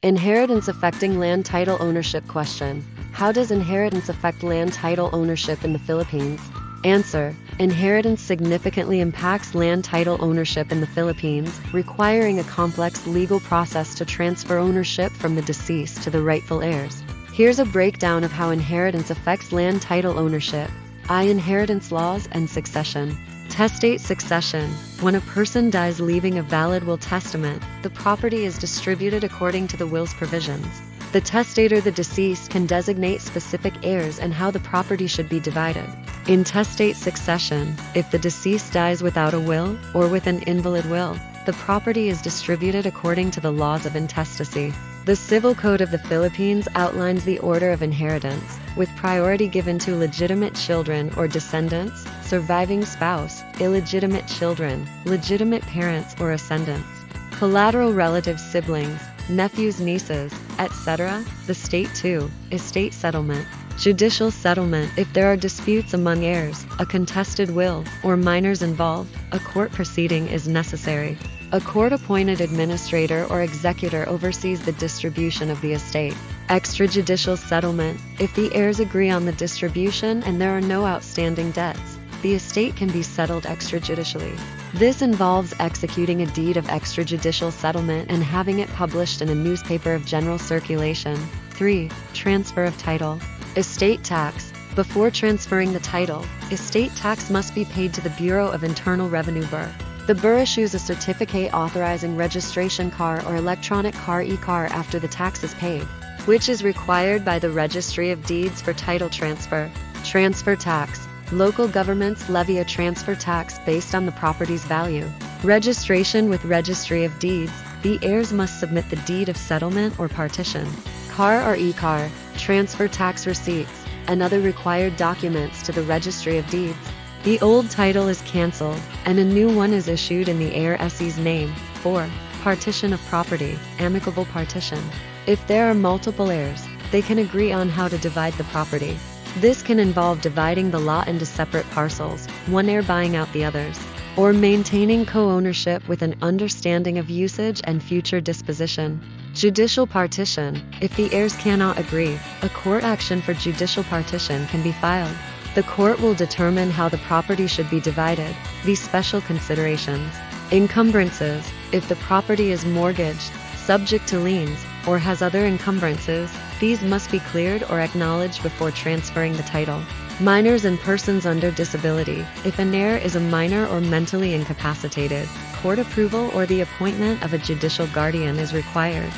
Inheritance affecting land title ownership question. How does inheritance affect land title ownership in the Philippines? Answer. Inheritance significantly impacts land title ownership in the Philippines, requiring a complex legal process to transfer ownership from the deceased to the rightful heirs. Here's a breakdown of how inheritance affects land title ownership. Inheritance laws and succession. Testate succession. When a person dies leaving a valid will testament, the property is distributed according to the will's provisions. The testator, the deceased, can designate specific heirs and how the property should be divided. In testate succession, if the deceased dies without a will or with an invalid will, the property is distributed according to the laws of intestacy. The Civil Code of the Philippines outlines the order of inheritance, with priority given to legitimate children or descendants, surviving spouse, illegitimate children, legitimate parents or ascendants, collateral relatives, siblings, nephews, nieces, etc. The State 2. Estate settlement. Judicial settlement. If there are disputes among heirs, a contested will, or minors involved, a court proceeding is necessary. A court-appointed administrator or executor oversees the distribution of the estate. Extrajudicial settlement. If the heirs agree on the distribution and there are no outstanding debts, the estate can be settled extrajudicially. This involves executing a deed of extrajudicial settlement and having it published in a newspaper of general circulation. 3. Transfer of title. Estate tax. Before transferring the title, estate tax must be paid to the Bureau of Internal Revenue (BIR). The BIR issues a certificate authorizing registration car or electronic car e-car after the tax is paid, which is required by the Registry of Deeds for title transfer. Transfer tax. Local governments levy a transfer tax based on the property's value. Registration with Registry of Deeds. The heirs must submit the deed of settlement or partition, car or e-car, transfer tax receipts, and other required documents to the Registry of Deeds. The old title is cancelled, and a new one is issued in the heir's name. 4. Partition of property. Amicable partition. If there are multiple heirs, they can agree on how to divide the property. This can involve dividing the lot into separate parcels, one heir buying out the others, or maintaining co-ownership with an understanding of usage and future disposition. Judicial partition. If the heirs cannot agree, a court action for judicial partition can be filed. The court will determine how the property should be divided. These special considerations. Encumbrances. If the property is mortgaged, subject to liens, or has other encumbrances, these must be cleared or acknowledged before transferring the title. Minors and persons under disability. If an heir is a minor or mentally incapacitated, court approval or the appointment of a judicial guardian is required.